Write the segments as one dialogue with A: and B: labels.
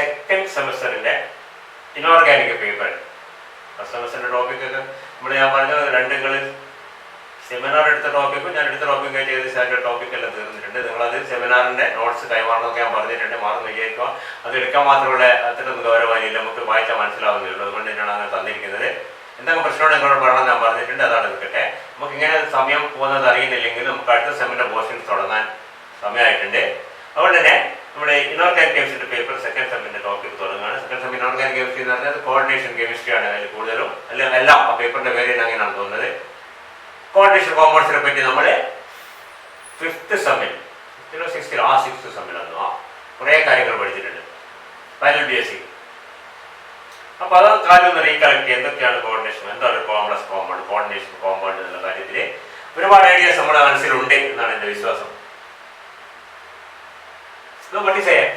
A: Second സെമസ്റ്ററിൻ്റെ inorganic paper. First സെമസ്റ്ററിൻ്റെ ടോപ്പിക്കൊക്കെ ഞാൻ പറഞ്ഞത് രണ്ടുങ്ങൾ സെമിനാർ എടുത്ത ടോപ്പിക്കും ഞാൻ എടുത്ത ടോപ്പിക്കും ആയിട്ട് ഏകദേശം ടോപ്പിക്കെല്ലാം തീർന്നിട്ടുണ്ട്. നിങ്ങളത് സെമിനാറിൻ്റെ നോട്ട്സ് കൈമാറണമെന്നൊക്കെ ഞാൻ പറഞ്ഞിട്ടുണ്ട്. മാറുന്ന വിചാരിക്കുക. അത് എടുക്കാൻ മാത്രമുള്ള അത്രയൊന്നും ഗൗരവമായില്ല, നമുക്ക് വായിച്ചാൽ മനസ്സിലാവുന്നുള്ളൂ. അതുകൊണ്ട് തന്നെയാണ് അങ്ങനെ തന്നിരിക്കുന്നത്. എന്തെങ്കിലും പ്രശ്നമാണ് നിങ്ങളോട് പറയണം ഞാൻ പറഞ്ഞിട്ടുണ്ട്. അതാണ് നിൽക്കട്ടെ. നമുക്ക് ഇങ്ങനെ സമയം പോകുന്നത് അറിയുന്നില്ലെങ്കിൽ നമുക്ക് അടുത്ത സെമിൻ്റെ പോർഷൻസ് തുടങ്ങാൻ സമയമായിട്ടുണ്ട്. അതുകൊണ്ട് തന്നെ നമ്മുടെ ഇനോർഗാനിക് കെമിസ്ട്രി പേപ്പർ സെക്കൻഡ് സെമിൻ്റെ ടോപ്പിക് തുടങ്ങുകയാണ്. സെക്കൻഡ് സെം ഇനോർഗാനിക് കെമിസ്ട്രി എന്ന് പറഞ്ഞാൽ കോർഡിനേഷൻ കെമിസ്ട്രിയാണ് അതിൽ കൂടുതലും. എല്ലാം ആ പേപ്പറിൻ്റെ പേര് അങ്ങനെയാണ് തോന്നുന്നത്. കോർഡിനേഷൻ കോമ്പൗണ്ട്സിനെ പറ്റി നമ്മൾ ഫിഫ്ത്ത് സെമ്മിൽ സിക്സ്ത് സെമ്മിലാണ് കുറേ കാര്യങ്ങൾ പഠിച്ചിട്ടുണ്ട്. Final BSc. അപ്പോൾ അത് കാര്യം ഒന്ന് റീകളക്ട് ചെയ്യുക. എന്തൊക്കെയാണ് കോർഡിനേഷൻ, എന്താണ് കോംപ്ലക്സ് കോമ്പൗണ്ട്, കോർഡിനേഷൻ കോമ്പൗണ്ട് എന്നുള്ള കാര്യത്തിൽ ഒരുപാട് ഐഡിയാസ് നമ്മുടെ മനസ്സിലുണ്ട് എന്നാണ് എൻ്റെ വിശ്വാസം. What is it?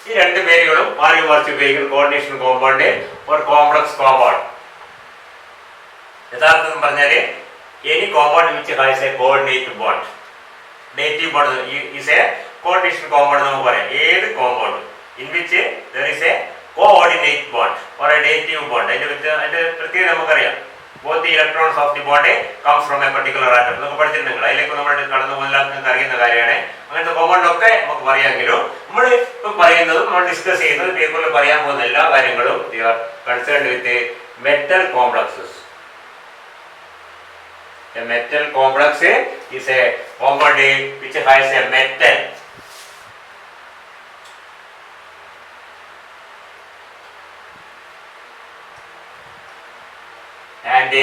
A: ഈ രണ്ട് പേരുകളും മാറി മറിച്ച് ഉപയോഗിക്കുന്ന കോർഡിനേഷൻ കോമ്പൗണ്ട് ഒരു കോംപ്ലക്സ് കോമ്പൗണ്ട്. യഥാർത്ഥം പറഞ്ഞാല് any compound which has a coordinate bond, dative bond is a coordination compound എന്ന് പറയാം. ഏത് compound in which there is a coordinate bond or a dative bond, അതിന്റെ പ്രത്യേകത നമുക്കറിയാം. both the electrons of the bond comes from a particular atom എന്നൊക്കെ പഠിച്ചിട്ടുണ്ട്. അതിലേക്ക് നമ്മൾ കടന്നു പോകുന്ന അറിയുന്ന കാര്യമാണ്. അങ്ങനത്തെ കോമ്പൗണ്ട് ഒക്കെ നമുക്ക് പറയാമെങ്കിലും നമ്മൾ ഇപ്പം പറയുന്നതും നമ്മൾ ഡിസ്കസ് ചെയ്യുന്നത് പേപ്പറിൽ പറയാൻ പോകുന്ന എല്ലാ കാര്യങ്ങളും they are concerned with metal complexes. A metal complex is a compound which has a metal and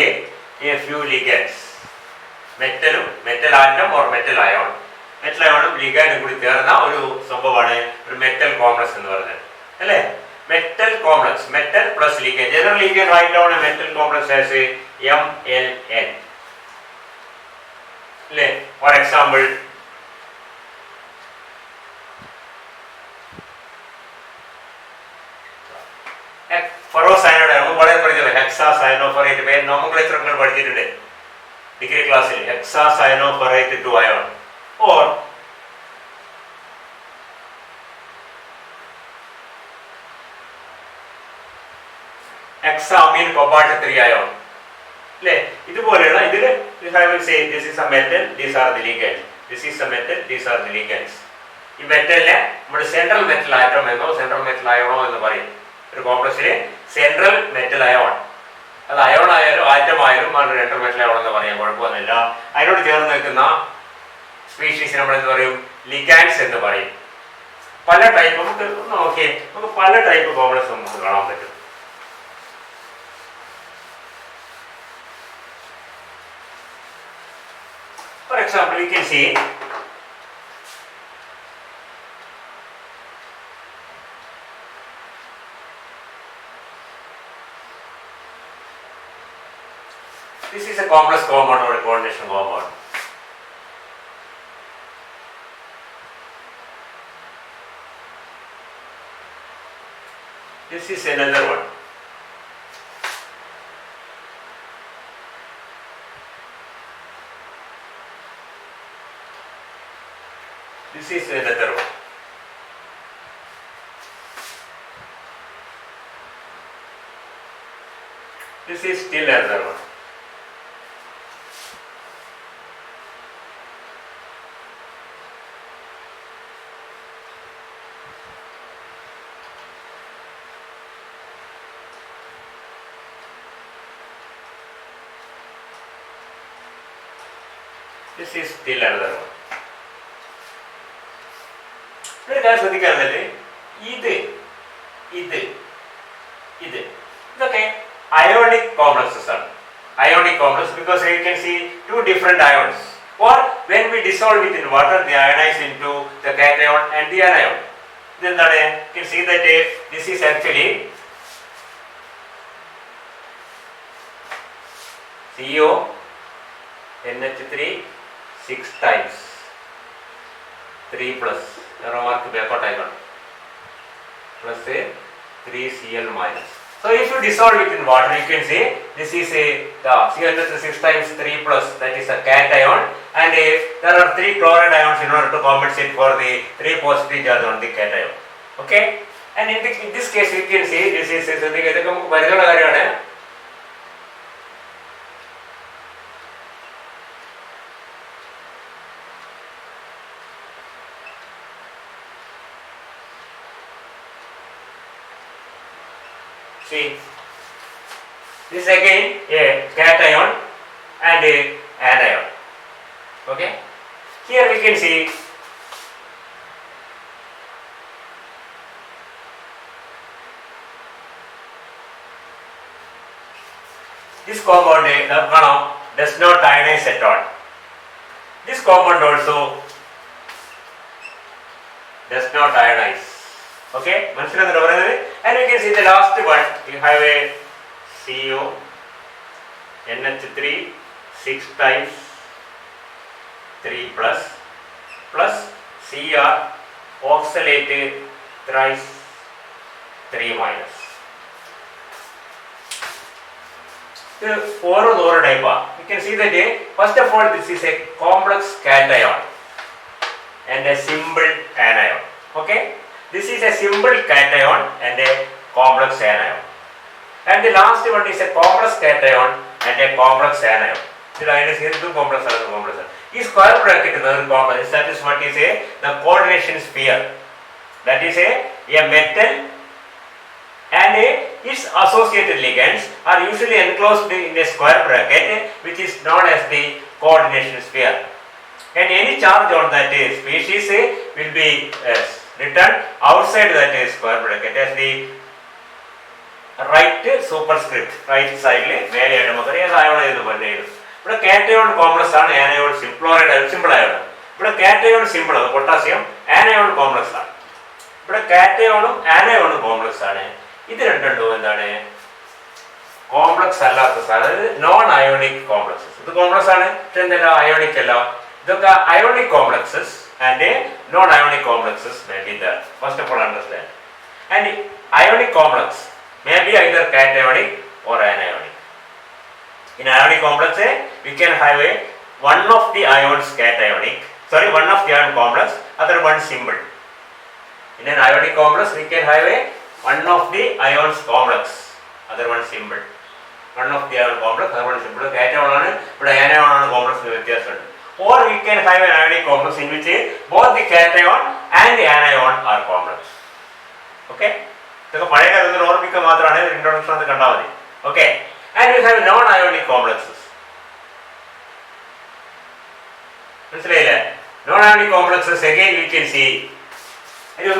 A: a few ligands. Metal atom or metal ion. Metal ion ligand കൂടി ചേർന്ന ഒരു സംഭവമാണ് ഒരു മെറ്റൽ കോംപ്ലക്സ് എന്ന് പറയുന്നത് അല്ലേ? Metal complex, metal plus ligand. Generally you can write down a metal complex as MLN. For example, ferrocyanide വളരെ പഠിച്ചത് hexacyanopyrite പേര് നോമൻക്ലേച്ചർ നിങ്ങൾ പഠിച്ചിട്ടുണ്ട് ഡിഗ്രി ക്ലാസ്സിൽ. hexacyanopyrite 2 ion or hexamine cobalt 3 ion. ഇതുപോലെയുള്ള ഇതിൽ I will say this is a metal, these are the ligands. This is a metal, these are the ligands. ഈ മെറ്റലിനെ നമ്മുടെ സെൻട്രൽ മെറ്റൽ ആറ്റം എന്നോ central metal അയോണോ എന്ന് പറയും. ഒരു കോംപ്ലക്സിലെ central metal ion, അത് ion ആയാലും ആറ്റം ആയാലും സെൻട്രൽ മെറ്റൽ അയോൺ എന്ന് പറയാൻ കുഴപ്പമൊന്നുമില്ല. അതിനോട് ചേർന്ന് നിൽക്കുന്ന സ്പീഷീസ് നമ്മൾ എന്ത് പറയും? ലിഗാൻഡ്സ് എന്ന് പറയും. പല ടൈപ്പ് നമുക്ക് പല ടൈപ്പ് കോംപ്ലക്സ് നമുക്ക് കാണാൻ പറ്റും. For example, you can see this is a complex compound or a coordination compound. This is another one. This is another one. This is still another one. This is still another one. ശ്രദ്ധിക്കാറുള്ളത് ഇതൊക്കെ ionic complexes are. Ionic complex because you can see two different ions. Or when we dissolve it in water, they ionize into the cation and the anion. Then you can see that this is actually CO NH3 6 times. 3 plus arrow mark backward icon plus 3Cl minus. So if you dissolve it in water, you can see this is the CH6 times 3 plus, that is a cation, and there are 3 chloride ions in order to compensate for the 3 positive charge on the cation. Okay, and in this case you can see this is something. See, this is again a cation and an anion. Okay, here we can see this compound does not ionize at all. This compound also does not ionize. Okay, and you can see the last one, you have a CO, NH3, 6 times 3 plus, plus Cr, oxalate thrice 3 minus. Oral type. You can see that first of all this is a complex cation and a simple anion. Okay, this is a simple cation and a complex anion. And the last one is a complex cation and a complex anion. The line is here two complex and complex. This square bracket is complex. That is what is the coordination sphere. That is a metal and its associated ligands are usually enclosed in a square bracket which is known as the coordination sphere. And any charge on that species will be written outside that square bracket as the right superscript, right side. But cation complex and anion simple ion. But cation simple potassium, anion complex. But cation anion complex. This is complex non-ionic complexes. This complex ionic. Ionic complexes and non-ionic complexes may be there. First of all, understand. And ionic complex may be either cationic or anionic. In ionic complex, we can have one of the ions cationic. One of the ion complex, other one symbol. In an ionic complex, we can have one of the ions complex, other one symbol. One of the ion complex, other one symbol. Cation but anion complex. Or we can have an ionic complex in which both the cation and the anion are complex. Okay? So, okay. And we have non-ionic complexes. Non-ionic complexes again we can see. This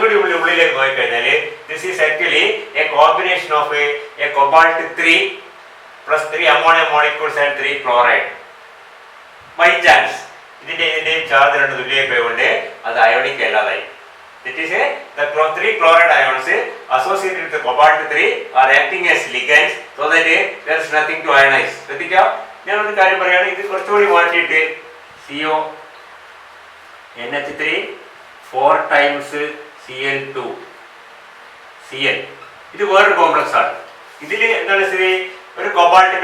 A: is actually a combination of a cobalt 3 plus 3 ammonia molecules and 3 chloride. By chance, this charge is ionic. That is the 3 chloride ions associated with the cobalt 3 are acting as ligands so that there is nothing to ionize. CO, NH3, 4 times Cl2, Cl. This is word complex. This is cobalt 2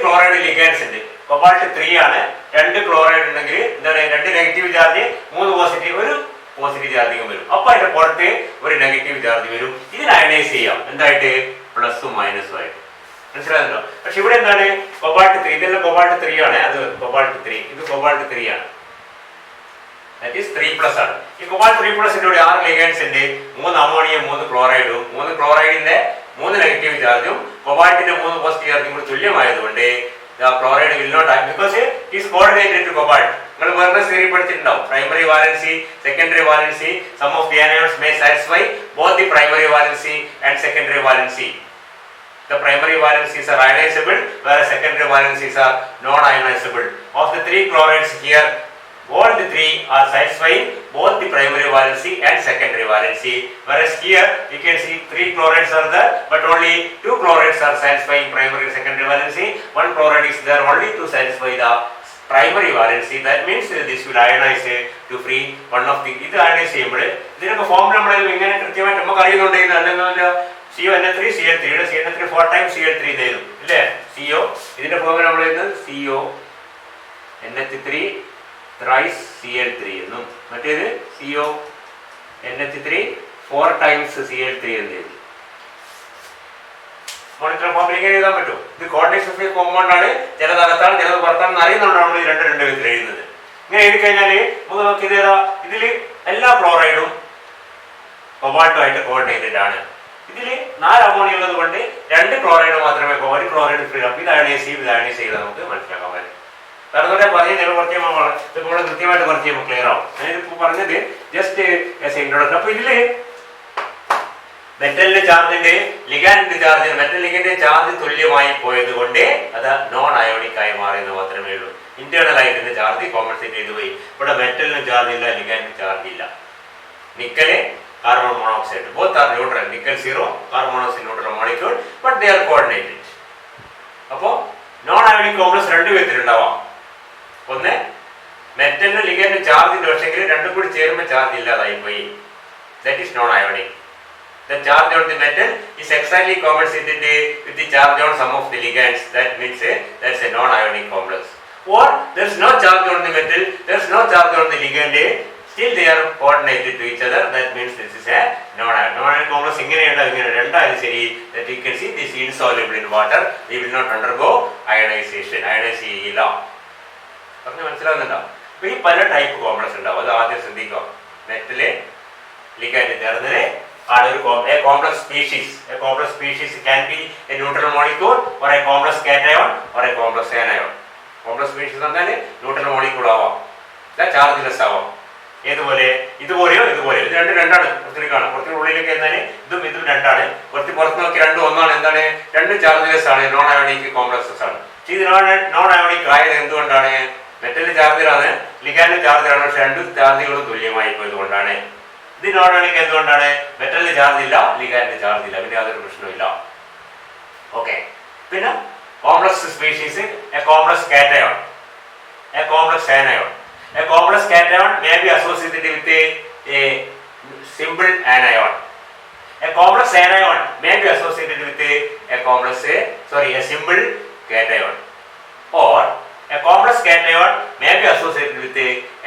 A: chloride ligands. Cobalt 3 is 2 chloride negative charge, 3 positive. Positive charge. Now, there is negative charge. This is ionize plus or minus. But here cobalt 3. This is cobalt 3. Cobalt 3. This is cobalt 3. That is 3 plus. This cobalt 3 plus is 6 ligands. 3 ammonia, 3 chloride. 3 chloride is 3 negative charge. Cobalt is 3 positive charge. The chloride will not act because it is coordinated to cobalt. Primary valency, secondary valency, some of the anions may satisfy both the primary valency and secondary valency. The primary valencies are ionizable, whereas secondary valencies are non-ionizable. Of the 3 chlorides here, all the 3 are satisfying both the primary valency and secondary valency. Whereas here, you can see 3 chlorides are there, but only 2 chlorides are satisfying primary and secondary valency. 1 chloride is there only to satisfy the primary valency. That means this will ionize to free one of the. ഇത് ionize ചെയ്യുമ്പോൾ ഇതിനൊക്കെ form നമ്മൾ ഇങ്ങനെ കൃത്യമായിട്ട് നമുക്ക് അറിയുന്നുണ്ടെങ്കിൽ അല്ലെങ്കിൽ CONH3 Cl3 യുടെ CNH3 4 times Cl3 ചെയ്തു ഇല്ലേ? CO ഇതിന്റെ ഫോം നമ്മൾ എഴുതുന്നത് CONH3 thrice Cl3 എന്നും മറ്റേത് CONH3 4 times Cl3 എന്ന് എഴുതി. മോണിറ്റർ ഫോമിൽ ഇങ്ങനെ എഴുതാൻ പറ്റും. ഇത് കോർഡിനേഷൻ ഓഫ് കോമ്പൗണ്ട് ആണ്. ചിലത് അകത്താണ് ചിലത് പുറത്താണെന്ന് അറിയുന്നുണ്ടാണ് നമ്മൾ രണ്ട് വിധത്തിൽ എഴുതുന്നത്. ഇങ്ങനെ എഴുതി കഴിഞ്ഞാൽ നമുക്ക് നോക്കി ഇതിൽ എല്ലാ ക്ലോറൈഡും കൊബാൾട്ടുമായിട്ട് കോർഡിനേറ്റഡ് ആണ്. ഇതിൽ 4 അമോണിയ ഉള്ളത് കൊണ്ട് 2 ക്ലോറൈഡ് മാത്രമേ ഒരു ക്ലോറൈഡ് ഫ്രീ. അപ്പോൾ ഇത് അയണൈസ് ചെയ്ത് നമുക്ക് മനസ്സിലാക്കാൻ പറ്റും. കാരണം പറഞ്ഞ് നിങ്ങൾ കുറച്ച് നമ്മൾ കൃത്യമായിട്ട് കുറച്ച് ചെയ്യുമ്പോൾ ക്ലിയർ ആവും. ഞാനിപ്പോൾ പറഞ്ഞത് ജസ്റ്റ് ഇൻട്രോഡക്ഷൻ. അപ്പോൾ ഇതിൽ മെറ്റലിന്റെ ചാർജിന്റെ ലിഗാൻഡിന്റെ ചാർജ് മെറ്റൽ ലിഗാൻഡിന്റെ ചാർജ് തുല്യമായി പോയത് കൊണ്ട് അത് നോൺ അയോണിക് ആയി മാറിയെന്ന് മാത്രമേ ഉള്ളൂ. ഇന്റേണൽ ആയിട്ട് ചാർജ് കോമ്പൻസേറ്റ് ചെയ്തു പോയി. ഇവിടെ മെറ്റലിന് ചാർജ് ഇല്ല, ലിഗാൻഡിന് ചാർജ് ഇല്ല. നിക്കല് carbon monoxide, both are neutral. Nickel 0, carbon monoxide neutral molecule, but they are coordinated. അപ്പോൾ നോൺ അയോണിക് കോംപ്ലക്സ് രണ്ട് വിധത്തിലുണ്ടാവാം. ഒന്ന് മെറ്റലിന് ലിഗാൻഡിന് ചാർജിന്റെ പക്ഷെങ്കിൽ രണ്ടും കൂടി ചേരുമ്പോൾ ചാർജ് ഇല്ലാതായി പോയി. That is known ionic. The charge on the metal is exactly compensated with the charge on some of the ligands. That means that's a non-ionic complex. Or there is no charge on the metal, there is no charge on the ligand. Still they are coordinated to each other. That means this is a non-ionic complex. That you can see this is insoluble in water. They will not undergo ionization. Ionization law. മനസ്സിലാവുന്നുണ്ടോ? അപ്പോൾ ഈ പല type complex ഉണ്ടാവും. അത് ആദ്യം ശ്രദ്ധിക്കുക. Metal ligand ചേർന്നത് a complex species. A complex species can be a neutral molecule or a complex cation or a complex anion. Complex species എന്നാൽ ന്യൂട്രൽ മോളിക്യൂൾ ആവാം, ചാർജ്ലെസ് ആവാം. ഇതുപോലെയോ ഇത് രണ്ടാണ്. കുറച്ച് ഉള്ളിലേക്ക് എന്നാൽ ഇതും രണ്ടാണ്. കുറച്ച് പുറത്ത് നോക്കി രണ്ടും ഒന്നാണ്. എന്താണ്? രണ്ട് ചാർജ്ലെസ് ആണ്, നോൺ അയോണിക് കോംപ്ലക്സസ് ആണ്. ഇത് നോൺ അയോണിക് ആയത് എന്തുകൊണ്ടാണ്? മെറ്റലിന്റെ ചാർജിലാണ്, ലിഗാൻഡിന്റെ ചാർജിലാണ്. പക്ഷെ രണ്ട് ചാർജുകളും തുല്യമായി പോയതുകൊണ്ടാണ്. ഇത് നോൺ അയോണിക് എന്തുകൊണ്ടാണ്? മെറ്റലിന് ചാർജ് ഇല്ല, ലിഗാൻഡിന് ചാർജ് ഇല്ല, പിന്നെ യാതൊരു പ്രശ്നമില്ല. ഓക്കെ. പിന്നെ complex species, A complex cation, A complex anion. A complex cation may be associated with a simple anion. A complex anion may be associated with a simple cation. Or a complex cation may be associated with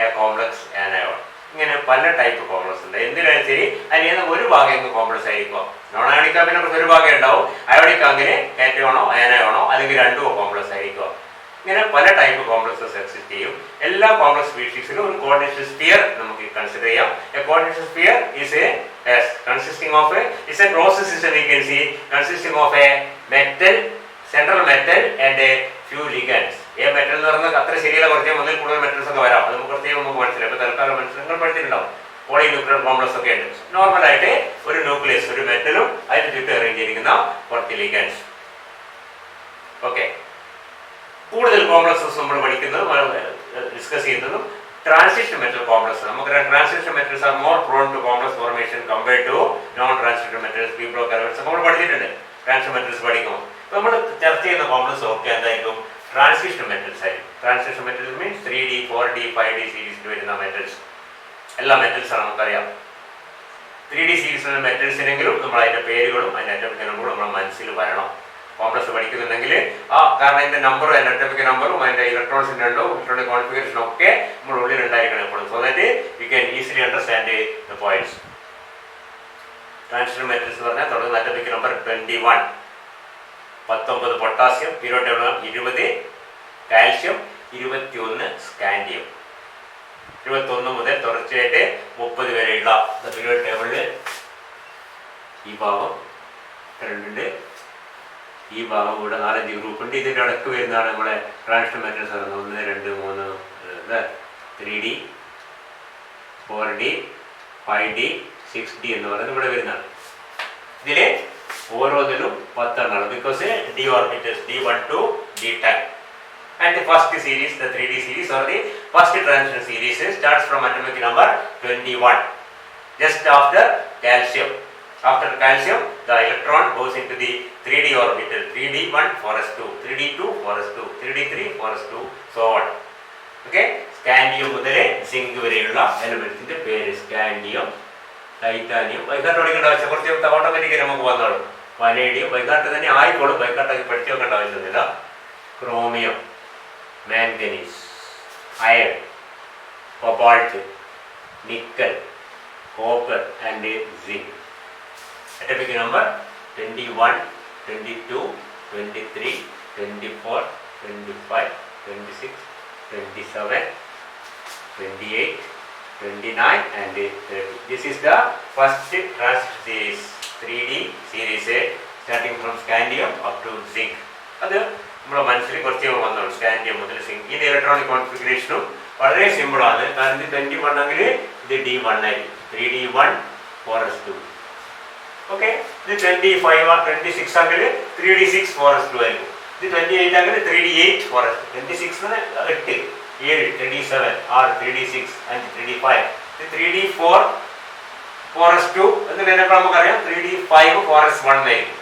A: a complex anion. ഇങ്ങനെ പല type complex ഉണ്ട്. എന്തിനായാലും ശരി അതിന് ഒരു ഭാഗം complex ആയിരിക്കും. Non ionic പിന്നെ ഒരു ഭാഗം ഉണ്ടാവും. അയോണിക് അങ്ങനെ കാറ്റയോണോ അയനയോണോ അല്ലെങ്കിൽ രണ്ടും കോംപ്ലക്സ് ആയിരിക്കും. ഇങ്ങനെ പല ടൈപ്പ് കോംപ്ലക്സസ് എക്സിസ്റ്റ് ചെയ്യും. എല്ലാ കോംപ്ലക്സ് സ്പീഷീസിലും ഒരു കോർഡിനേഷൻ സ്ഫിയർ നമുക്ക് കൺസിഡർ ചെയ്യാം. A coordination sphere is consisting of a closed system. We can see consisting of a metal, central metal and a few ligands. Metal എന്ന് പറഞ്ഞാൽ അത്ര ശരിയല്ല, കുറച്ച് ഒന്നിൽ കൂടുതൽ മെറ്റൽസ് ഒക്കെ വരാം. അത് കുറച്ച് നമുക്ക് മനസ്സിലായി. ഇപ്പോൾ തൽക്കാലം നിങ്ങൾ പഠിച്ചിട്ടുണ്ടാവും. പോളി ന്യൂക്ലിയർ കോംപ്ലക്സ് ഒക്കെ ഉണ്ട്. നോർമലായിട്ട് ഒരു ന്യൂക്ലിയസ്, ഒരു മെറ്റലും അതിന് ചുറ്റും അറേഞ്ച് ചെയ്തിരിക്കുന്ന കുറച്ച് ലിഗൻഡ്സ്. ഓക്കെ. കൂടുതൽ കോംപ്ലക്സസ് നമ്മൾ പഠിക്കുന്നതും ഡിസ്കസ് ചെയ്യുന്നതും ട്രാൻസിഷൻ മെറ്റൽ കോംപ്ലക്സ്. നമുക്കറിയാം transition metals are more prone to complex formation compared to non transition metals. പീപ്ലോ കലവൻസ് നമ്മൾ പഠിച്ചിട്ടുണ്ട്. ട്രാൻസിഷൻ മെറ്റൽസ് പഠിക്കുമ്പോൾ ഇപ്പോൾ നമ്മൾ ചർച്ച ചെയ്യുന്ന കോംപ്ലക്സ് ഒക്കെ എന്തായിരിക്കും? ട്രാൻസിഷൻ മെറ്റൽസ് ആയിരിക്കും. Transition metals means 3D 4D 5D സീരീസിൽ വരുന്ന മെറ്റൽസ്. എല്ലാ മെറ്റൽസാണ് നമുക്കറിയാം. 3D സീരീസിലുള്ള മെറ്റൽസിനെങ്കിലും നമ്മൾ അതിൻ്റെ പേരുകളും അതിൻ്റെ അറ്റോമിക് നമ്പറും നമ്മുടെ മനസ്സിൽ വരണം. കോംപ്ലക്സ് പഠിക്കുന്നുണ്ടെങ്കിൽ കാരണം അതിൻ്റെ നമ്പറും അതിൻ്റെ അറ്റോമിക് നമ്പറും അതിൻ്റെ ഇലക്ട്രോൺസിൻ്റെ ഉണ്ടോ ഇലക്ട്രോണിക് കോൺഫിഗറേഷനും ഒക്കെ നമ്മുടെ ഉള്ളിൽ ഉണ്ടായിരിക്കണം എപ്പോഴും. So that you can easily understand the points. Transition metals എന്ന് പറഞ്ഞാൽ തുടങ്ങുന്ന atomic number 21, 19 potassium, periodic table 20 calcium, 21 scandium. 21 മുതൽ തുടർച്ചയായിട്ട് 30 വരെയുള്ള പീരിയോഡിക് ടേബിളിൽ ഈ ഭാഗം രണ്ടുണ്ട്, ഈ ഭാഗം കൂടെ 4-5 ഗ്രൂപ്പ് ഉണ്ട്. ഇതിൻ്റെ ഇടയ്ക്ക് വരുന്നതാണ് നമ്മളെ transition metals. 1 2 3 3D 4D 5D 6D എന്ന് പറയുന്നത് ഇവിടെ വരുന്നതാണ്. ഇതിൽ ഓരോന്നിലും 10 എണ്ണമാണ്. Because D orbitals D1 to D10. And the first series, the 3D series or the first transition series starts from atomic number 21, just after calcium. After calcium, the electron goes into the 3D orbital. 3D1 4s2, 3D2 4s2, 3D3 4s2, so on. Okay, scandium മുതൽ zinc വരെയുള്ള എലമെന്റ്സിന്റെ പേര് scandium, titanium. വൈകാട്ട് പഠിക്കേണ്ട ആവശ്യം കുറച്ച് automatically നമുക്ക് വന്നോളൂ. Vanadium വൈകാട്ട് തന്നെ ആയിക്കോളും, വൈകാട്ടൊക്കെ പഠിച്ചു വെക്കേണ്ട ആവശ്യമൊന്നുമില്ല. Chromium, manganese, iron, cobalt, nickel, copper and zinc. Atomic number 21, 22, 23, 24, 25, 26, 27, 28, 29 and 30. This is the first transistor series, 3D series, starting from scandium up to zinc. അത് നമ്മുടെ മനസ്സിൽ കുറച്ച് വന്നോളൂ. സ്കാൻഡിയം മുതൽ സിങ്ക്. ഇത് ഇലക്ട്രോണിക് കോൺഫിഗറേഷനും വളരെ സിമ്പിളാണ്. കാരണം ഇത് 21 ആണെങ്കിൽ ഇത് D1 ആയിരിക്കും, 3D1 4s2. ഓക്കെ, ഇത് 25 26 ആണെങ്കിൽ 3D6 4s2 ആയിരിക്കും. ഇത് 28 ആണെങ്കിൽ 3D8 4s2. 26 8, 7, 3D7, 6, 3D6 and 3D5. ഇത് 3D4 4s2 എന്ന് കഴിഞ്ഞപ്പോൾ നമുക്കറിയാം 3D5 4s1 ആയിരിക്കും.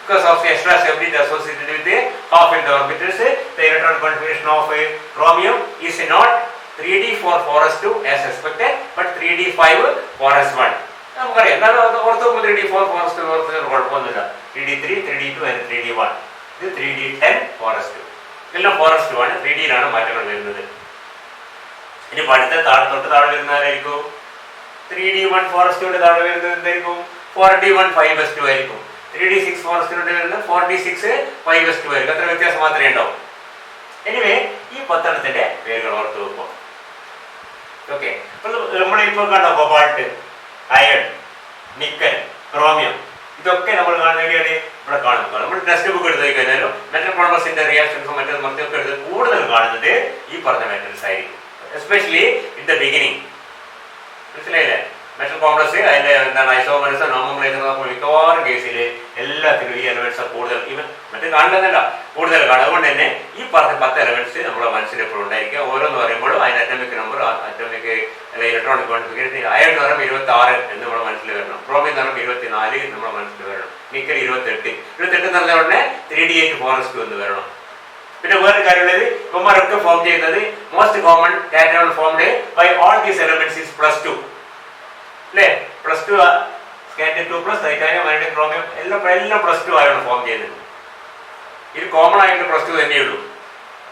A: Because of the extra stability associated with the half-filled orbitals, the electron configuration of chromium is not 3D4 4s2 as expected, but 3D5 4s1. നമുക്കറിയാം, എന്താണ് ഓർത്ത് 3D4 4s2 കുഴപ്പമൊന്നുമില്ല. 3D3, 3D2 and 3D1. ഇത് 3D10 4s2. എല്ലാം 4s2 ആണ്. 3Dയിലാണ് മാറ്റങ്ങൾ വരുന്നത്. ഇനി അടുത്ത തൊട്ട് താഴെ വരുന്നവരായിരിക്കും 3D1 4s2 താഴെ വരുന്നത് എന്തായിരിക്കും? 4D1 5s2 ആയിരിക്കും. 3D6 4s2 വരുന്നത് 4D6 5s2 ആയിരിക്കും. അത്ര വ്യത്യാസം മാത്രമേ ഉണ്ടാവും. എനിവേ, ഈ 10 പേരുകൾ ഓർത്ത് വെക്കും. ഓക്കെ, അപ്പൊ നമ്മളിപ്പോ കണ്ടോ കൊബാൾട്ട്, അയൺ, നിക്കൽ, ക്രോമിയം, ഇതൊക്കെ നമ്മൾ കാണുന്ന എവിടെയാണ്? ഇവിടെ കാണുന്നത്. നമ്മൾ ടെക്സ്റ്റ് ബുക്ക് എടുത്ത് കഴിഞ്ഞാലും മെറ്റൽ പോളിമേഴ്സിന്റെ റിയാക്ഷൻസും മറ്റൊക്കെ എടുത്ത് കൂടുതൽ കാണുന്നത് ഈ പറഞ്ഞ മെറ്റൽസ് ആയിരിക്കും. Especially in the beginning. മനസ്സിലായില്ലേ? മെറ്റൽ കോംപ്ലക്സ് അതിന്റെ എന്താണ് ഐസോമേഴ്സ്, നോമോമേഴ്സ് മിക്കവാറും കേസിൽ എല്ലാത്തിലും ഈ എലമെന്റ്സ് കൂടുതൽ, ഇവൻ മറ്റേ കാണുന്നതല്ല കൂടുതൽ കാണും. അതുകൊണ്ട് തന്നെ ഈ പറഞ്ഞ 10 എലമെന്റ്സ് നമ്മുടെ മനസ്സിൽ എപ്പോഴും ഉണ്ടായിരിക്കുക. ഓരോന്ന് പറയുമ്പോഴും അതിന്റെ atomic number, atomic electronic configuration. Iron എന്ന് പറയുമ്പോൾ 26 എന്ന് നമ്മുടെ മനസ്സിൽ വരണം. ക്രോമിയം എന്ന് പറയുമ്പോൾ 24 നമ്മുടെ മനസ്സിൽ വരണം. നിക്കൽ 28 എന്ന് പറഞ്ഞ ഉടനെ 3D8 4s2 എന്ന് വരണം. പിന്നെ വേറൊരു കാര്യമുള്ളത്, ഇവന്മാരൊക്കെ ഫോം ചെയ്യുന്നത് most common cation formed by all these elements is +2 അല്ലേ? +2 സ്കാൻഡിയം 2+, ടൈറ്റാനിയം, വനേഡിയം, ക്രോമിയം എല്ലാം +2 ആയാണ് ഫോം ചെയ്യുന്നത്. ഇത് കോമൺ ആയിട്ട് +2 തന്നെയുള്ളൂ.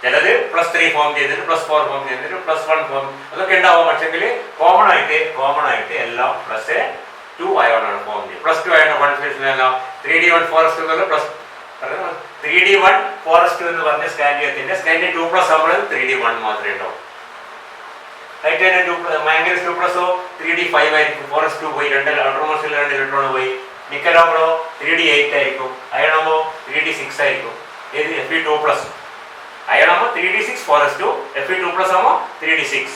A: ചിലത് +3 ഫോം ചെയ്തിട്ട്, +4 ഫോം ചെയ്തിട്ട്, +1 ഫോം, അതൊക്കെ ഉണ്ടാവും. പക്ഷെങ്കിൽ കോമൺ ആയിട്ട് എല്ലാം +2 ആയോണാണ് ഫോം ചെയ്യുന്നത്. +2 ആയോണ്ട് കോൺഫിഗറേഷൻ എല്ലാം 3D1 4s2 3D1 4s2 എന്ന് പറഞ്ഞ സ്കാൻഡിയത്തിന്റെ സ്കാൻഡിയം 2+ ആകുമ്പോൾ 3D1 മാത്രമേ ഉണ്ടാവും. ടൈറ്റാനിയം 2+, മാംഗനീസ് 2+ഓ 3D5 ആയിരിക്കും. 4s2 പോയി, 2 ഇലക്ട്രോൺ പോയി. നിക്കലാകുമ്പോഴോ 3D8 ആയിരിക്കും. അയണാകുമ്പോൾ 3D6 ആയിരിക്കും. ഏത്? Fe2+. അയണാകുമ്പോൾ 3D6 4s2, Fe2+ ആകുമ്പോൾ 3D6.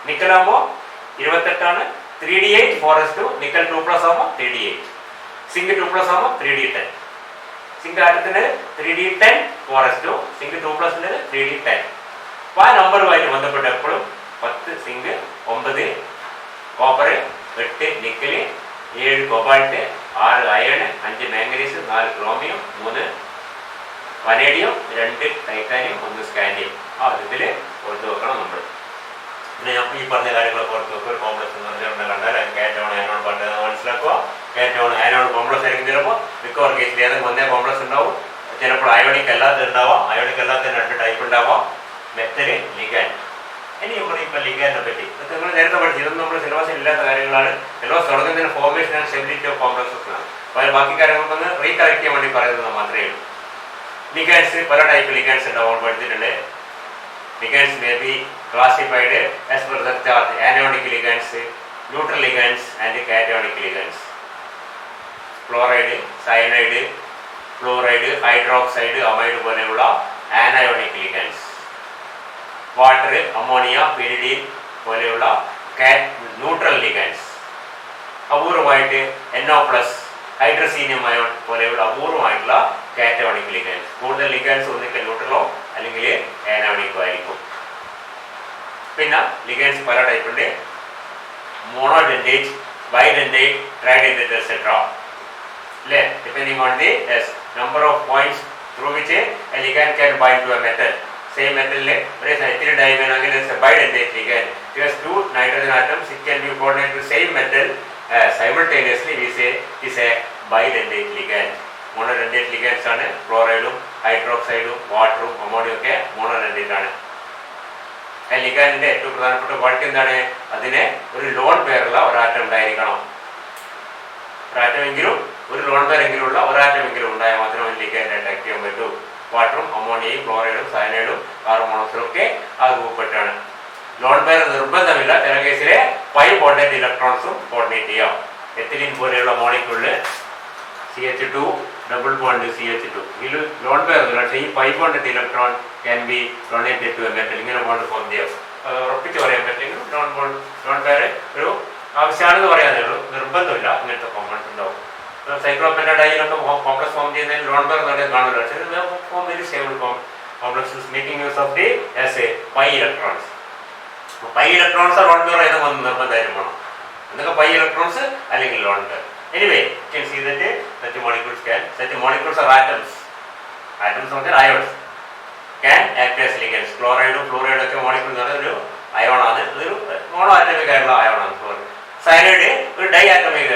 A: നിക്കലാകുമ്പോൾ 28 ആണ്, 3D8 4s2, നിക്കൽ 2+ ആകുമ്പോൾ 3D8. സിങ്ക് 2+ ആകുമ്പോൾ 3D10. സിങ്ക് ആറ്റത്തിന് 3D10 4s2, സിങ്ക് 2+ന് 3D10. അപ്പോൾ ആ നമ്പറുമായിട്ട് ബന്ധപ്പെട്ട് എപ്പോഴും 10 zinc, 9 copper, 8 nickel, 7 cobalt, 6 iron, 5 manganese, 4 chromium, 3 vanadium, 2 titanium, 1 scandium. ആ ഇതിൽ ഓർത്ത് വെക്കണം നമ്മൾ. പിന്നെ ഞാൻ ഈ പറഞ്ഞ കാര്യങ്ങളൊക്കെ ഓർത്ത് വെക്കുക. ഒരു കോംപ്ലക്സ് എന്ന് പറഞ്ഞാൽ കണ്ടാൽ കാറ്റോൺ ആനോൺ പണ്ട് മനസ്സിലാക്കുക. കാറ്റോൺ ആനോൺ കോംപ്ലക്സ് ആയിരിക്കും. ചിലപ്പോൾ മിക്കവാറും കേസിൽ ഏതെങ്കിലും ഒന്നേ കോംപ്ലക്സ് ഉണ്ടാവും. ചിലപ്പോൾ അയോണിക് അല്ലാത്ത ഉണ്ടാവാം. അയോണിക് അല്ലാത്ത 2 ടൈപ്പ് ഉണ്ടാവാം, മെറ്റല്, ലിഗാൻഡ്. ഇനി നമ്മൾ ഇപ്പം ലിഗാൻഡിനെ പറ്റി ഇതൊക്കെ നമ്മൾ നേരത്തെ പഠിച്ചു. ഇതൊന്നും നമ്മൾ സിലബസിൽ ഇല്ലാത്ത കാര്യങ്ങളാണ്. സിലബസ് തുടങ്ങുന്നതിന് formation and stability of complexes ആണ്. അപ്പോൾ ബാക്കി കാര്യങ്ങൾക്കൊന്ന് റീകറക്റ്റ് ചെയ്യാൻ വേണ്ടി പറയുന്നത് മാത്രമേ ഉള്ളൂ. ലിഗാൻഡ്സ് പല ടൈപ്പ് ലിഗാൻഡ്സ് ഉണ്ടാവും പഠിച്ചിട്ടുണ്ട്. Ligands may be classified as per the charge: anionic ligands, neutral ligands and cationic ligands. Chloride, cyanide, fluoride, hydroxide, amide പോലെയുള്ള anionic ligands. Water, ammonia, pyridine പോലെയുള്ള neutral ligands. അപൂർവമായിട്ട് NO+, ഹൈഡ്രസീനിയം അയോൺ പോലെയുള്ള അപൂർവമായിട്ടുള്ള cationic ligands. കൂടുതൽ ligands ഒന്നിക്കൽ ന്യൂട്രലോ അല്ലെങ്കിൽ ആനോണിക്കോ ആയിരിക്കും. പിന്നെ ലിഗാൻസ് പല ടൈപ്പുണ്ട്: മോണോഡെൻഡേറ്റ്, ബൈഡെൻഡേറ്റ്, ട്രൈഡെൻഡേറ്റ് എക്സെട്ര. അല്ലേ? Depending on the number of points through which a ligand can bind to a metal. Same മെറ്റലിലെ ഒരേ എത്തിരി ഡയമീൻ അങ്ങനെ bidentate ligand. Because two nitrogen atoms it can be coordinated to same metal simultaneously is a bidentate ligand. Monodentate ligands ആണ് ക്ലോറൈഡും ഹൈഡ്രോക്സൈഡും വാട്ടറും അമോണിയും ഒക്കെ മോണോഡെൻഡേറ്റ് ആണ്. ആ ലിഗാൻഡിന്റെ ഏറ്റവും പ്രധാനപ്പെട്ട ക്വാളിറ്റി എന്താണ്? അതിന് ഒരു ലോൺ പെയറുള്ള ഒരാറ്റം ഉണ്ടായിരിക്കണം. ഒരാറ്റമെങ്കിലും ഒരു ലോൺ പെയർ എങ്കിലും ഉള്ള ഒരാറ്റമെങ്കിലും ഉണ്ടായാൽ മാത്രമേ ലിഗാൻഡ് അറ്റാക്ക് ചെയ്യാൻ പറ്റൂ. വാട്ടറും അമോണിയയും ക്ലോറൈഡും സയനൈഡും കാർബൺ മോണോക്സൈഡും ഒക്കെ ആ ഗ്രൂപ്പെട്ടാണ്. ലോൺ പെയർ നിർബന്ധമില്ല. ചില കേസിലെ പൈ ബോണ്ടഡ് ഇലക്ട്രോൺസും കോർഡിനേറ്റ് ചെയ്യാം. എത്തിലീൻ പോലെയുള്ള മോളിക്യൂളില് CH2 ഡബിൾ ബോണ്ട് CH2 ഇതിൽ ലോൺ പെയർ ഇല്ല. പക്ഷേ ഈ pi bonded electron can be donated to a metal. ഇങ്ങനെ ബോണ്ട് ഫോം ചെയ്യാം. അത് ഉറപ്പിച്ച് പറയാൻ പറ്റില്ലെങ്കിലും ലോൺ പെയർ ഒരു ആവശ്യമാണെന്ന് പറയാനേ ഉള്ളൂ. നിർബന്ധമില്ല. ഇങ്ങനത്തെ കോമ്പൗണ്ട്സ് ഉണ്ടാവും. സൈക്ലോപെന്റാഡൈനൊക്കെ കോംപ്ലക്സ് ഫോം ചെയ്യുന്നതിന് ലോൺ പെയർ തന്നെ കാണില്ല. പക്ഷേ form very stable complexes making use of the as A pi electrons. Pi electrons lone pair ഏതൊക്കെ ഒന്ന് നിർബന്ധമായും വേണം. എന്തൊക്കെ പൈ ഇലക്ട്രോൺസ് അല്ലെങ്കിൽ lone pair. Anyway, you can see that such molecules are atoms. Atoms are ions. Can act as ligands. Chloride, fluoride ഒക്കെ molecule എന്ന് പറഞ്ഞാൽ ഒരു അയോൺ ആണ്. ഇതൊരു മോണോ ആറ്റമിക് ആയിട്ടുള്ള അയോൺ ആണ്. സയനൈഡ് ഒരു ഡൈ ആറ്റമിക്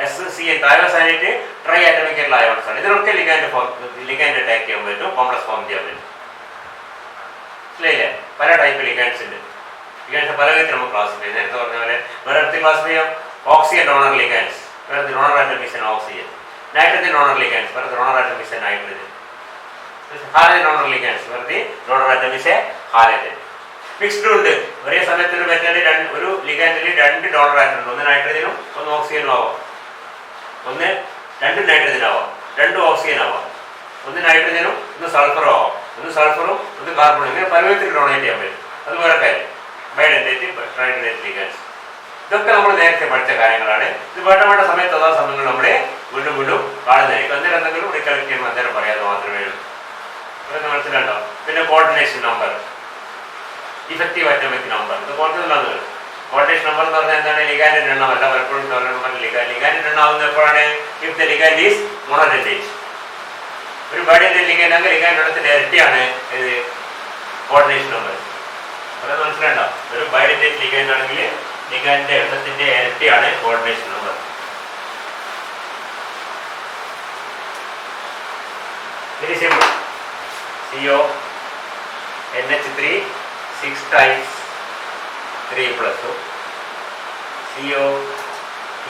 A: SCN ട്രയോസയനൈഡ് ട്രൈ ആറ്റമിക് ആയിട്ടുള്ള അയോൺസ് ആണ്. ഇതിനൊക്കെ ലിഗാൻഡ് അറ്റാക്ക് ചെയ്യാൻ പറ്റും, കോംപ്ലക്സ് ഫോം ചെയ്യാൻ പറ്റും. മനസ്സിലായില്ലേ? പല ടൈപ്പ് ലിഗാൻഡ്സ് ഉണ്ട്. ലിഗാൻഡ്സ് പല വിധത്തിൽ നമുക്ക് ക്ലാസിഫൈ ചെയ്യാം. നേരത്തെ പറഞ്ഞ പോലെ വേറെ ക്ലാസിഫൈ ചെയ്യാം. Oxygen donor ligands, where the donor atom is an oxygen. Nitrogen donor ligands, where the donor atom is a nitrogen. Halogen donor ligands, where the donor atom is a halogen. Mixed ഉണ്ട്. ഒരേ സമയത്ത് ഒരു മെറ്റലിൽ ഒരു ലിഗാൻഡിൽ രണ്ട് donor atom ഉണ്ട്. ഒന്ന് നൈട്രജനും ഒന്ന് ഓക്സിജനും ആവാം. ഒന്ന് രണ്ട് നൈട്രജൻ ആവാം, രണ്ട് ഓക്സിജൻ ആവാം. ഒന്ന് നൈട്രജനും ഒന്ന് സൾഫറും ആവാം. ഒന്ന് സൾഫറും ഒന്ന് കാർബണും. ഇങ്ങനെ പല വിധത്തിൽ ഡൊണേറ്റ് ചെയ്യാൻ പറ്റും. അത് വേറെ കാര്യം. ബൈഡെൻഡേറ്റ് ട്രൈഡെൻഡേറ്റ് ലിഗാൻഡ്സ്. ഇതൊക്കെ നമ്മൾ നേരത്തെ പഠിച്ച കാര്യങ്ങളാണ്. ഇത് വേണ്ട സമയത്ത് അതാ സമയങ്ങൾ നമ്മളെ വീണ്ടും കാണുന്നതായിരിക്കും. അന്നേരം എന്തെങ്കിലും റിക്കലക്ട് ചെയ്യുമ്പോൾ അന്നേരം പറയാതെ മാത്രമേ ഉള്ളൂ. അതൊക്കെ മനസ്സിലാണ്ടോ? പിന്നെ coordination number, effective atomic number. ഇത് കോർഡിനേഷൻ കോർഡിനേഷൻ നമ്പർ എന്ന് പറഞ്ഞാൽ എന്താണ്? ലിഗാൻഡിന്റെ എണ്ണമല്ല. പലപ്പോഴും ലിഗാൻഡിന്റെ എണ്ണാവുന്നത് എപ്പോഴാണ്? If the ligand is monodentate. ഒരു ബൈഡെൻഡേറ്റ് ലിഗാൻഡ് ആണെങ്കിൽ ലിഗാൻഡ് എണ്ണത്തിന്റെ ഇരട്ടിയാണ് ഇത് കോർഡിനേഷൻ നമ്പർ. അതൊക്കെ മനസ്സിലാണ്ടോ? ഒരു ബൈഡെൻഡേറ്റ് ലിഗാൻഡ് ആണെങ്കിൽ ലിഗാൻഡിന്റെ എണ്ണത്തിന്റെ ഇരട്ടിയാണ് coordination number. Very simple. CO NH3 6 times 3 plus CO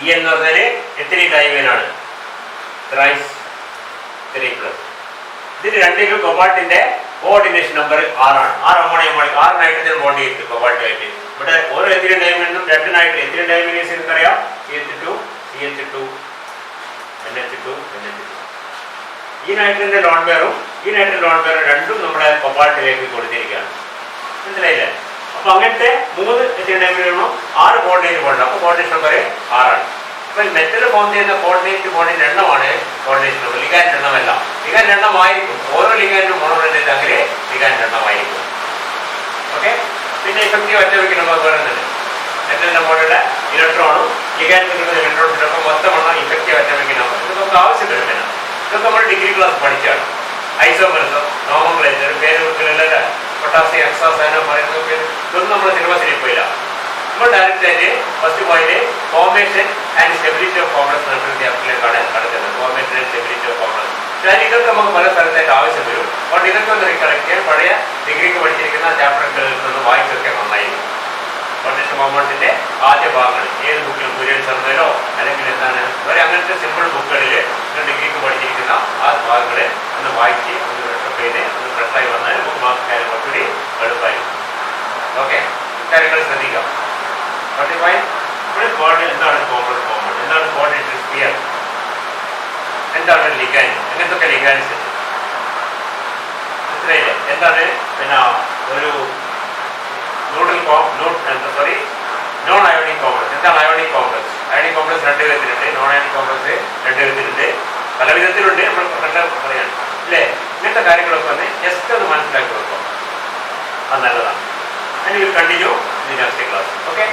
A: E എന്ന് പറഞ്ഞാൽ എത്തിരി ഡൈമീനാണ്. Thrice 3 plus. ഇതിൽ രണ്ടിലും കൊബാൾട്ടിന്റെ കോർഡിനേഷൻ നമ്പർ 6 ആണ്. 6 അമോണിയം 6 നൈട്രജൻ ബോണ്ട് ചെയ്തിട്ട് കൊബാൾട്ടായിട്ട്. ഇവിടെ ഓരോ എത്തിരി ഡൈമീനും രണ്ട് നൈട്രജൻ എത്തിരി ഡൈമീനേഴ്സ് എനിക്കറിയാം. CH2 CH2 NH2 NH2. ഈ നൈട്രജന്റെ ലോൺ പെയറും ഈ നൈട്രജൻ ലോൺ പെയറും രണ്ടും നമ്മുടെ കൊബാൾട്ടിലേക്ക് കൊടുത്തിരിക്കുകയാണ്. മനസ്സിലായില്ലേ? അപ്പൊ അങ്ങനത്തെ 3 എത്തിരി ഡൈമീനും 6 കോർഡിനേറ്റ് ബോണ്ട്. അപ്പൊ കോർഡിനേഷൻ നമ്പർ 6 ആണ്. അപ്പൊ മെറ്റൽ ഫോം ചെയ്യുന്ന കോർഡിനേറ്റ് ബോണ്ടിന്റെ എണ്ണമാണ് കോർഡിനേഷൻ നമ്പർ. ലിഗാൻഡ് എണ്ണമല്ല. ലിഗാൻഡ് എണ്ണമായിരിക്കും. ഓരോ ലിഗാൻഡും മോണോഡെൻഡേറ്റ് ആണെങ്കിൽ ലിഗാൻഡ് എണ്ണമായിരിക്കും. ഓക്കെ. പിന്നെ ഇഫക്റ്റീവ് അറ്റോമിക് നമ്പർ പറയുന്നുണ്ട്. മെറ്റലിന്റെ മോഡുള്ള ഇലക്ട്രോണും ലിഗാൻഡിന്റെ ഇലക്ട്രോൺസിനൊക്കെ മൊത്തമാണ് ഇഫക്റ്റീവ് അറ്റോമിക് നമ്പർ. ഇതൊക്കെ ആവശ്യം വരുന്നില്ല. ഇതൊക്കെ നമ്മൾ ഡിഗ്രി ക്ലാസ് പഠിച്ചാണ്. ഐസോമെർസ്, നോമൻക്ലേച്ചർ, പേര് കുറിച്ചുള്ള പൊട്ടാസ്യം ഹെക്സാസൈനോ പറയുന്ന പേര് ഇതൊന്നും നമ്മുടെ സിലബസിൽ പോയില്ല. നമ്മൾ ഡയറക്റ്റ് ആയിട്ട് first point formation and stability of complex ചാപ്റ്ററിലേക്കാണ് കടക്കുന്നത്. Formation and stability of complex. പക്ഷേ ഇതൊക്കെ നമുക്ക് പല സ്ഥലത്തായിട്ട് ആവശ്യം വരും. അതുകൊണ്ട് ഇതൊക്കെ ഒന്ന് റീകളക്ട് ചെയ്യാൻ പഴയ ഡിഗ്രിക്ക് പഠിച്ചിരിക്കുന്ന ചാപ്റ്ററുകളിൽ നിന്ന് വായിച്ചൊക്കെ നന്നായിരിക്കും. കോർഡിനേഷൻ കോമ്പൗണ്ട്സിന്റെ ആദ്യ ഭാഗങ്ങൾ ഏത് ബുക്കിലും കുര്യൻ സർവേലോ അല്ലെങ്കിൽ എന്താണ് ഒരു അങ്ങനത്തെ സിമ്പിൾ ബുക്കുകളിൽ ഡിഗ്രിക്ക് പഠിച്ചിരിക്കുന്ന ആ ഭാഗങ്ങളെ ഒന്ന് വായിച്ച് ഒന്ന് റെഫർ ചെയ്ത് ഒന്ന് ഫ്രഷായി വന്നാൽ നമുക്ക് മാർക്ക് കാര്യം കുറച്ചുകൂടി എളുപ്പമായിരിക്കും. ഓക്കെ, കാര്യങ്ങൾ ശ്രദ്ധിക്കാം. എന്താണ് കോംപ്ലക്സ് കോമ്പൗണ്ട്, എന്താണ് കോർഡിനേഷൻ സ്ഫിയർ, എന്താണ് ലിഗാൻഡ്, അങ്ങനത്തെ ലിഗാൻഡ്സ് മനസ്സിലായില്ലേ? എന്താണ് പിന്നെ ഒരു നോൺ അയോണിക് കോംപ്ലക്സ്. എന്താണ് അയോണിക് കോംപ്ലക്സ്? അയോണിക് കോംപ്ലക്സ് രണ്ട് വിധത്തിലുണ്ട്. നോൺ അയോണിക് കോംപ്ലക്സ് രണ്ട് വിധത്തിലുണ്ട്. പല വിധത്തിലുണ്ട്. നമ്മൾ പറയാണ് അല്ലേ? ഇങ്ങനത്തെ കാര്യങ്ങളൊക്കെ ഒന്ന് ജസ്റ്റ് ഒന്ന് മനസ്സിലാക്കി വെക്കാം. അത് നല്ലതാണ്. അതിന് continue in next class. Okay.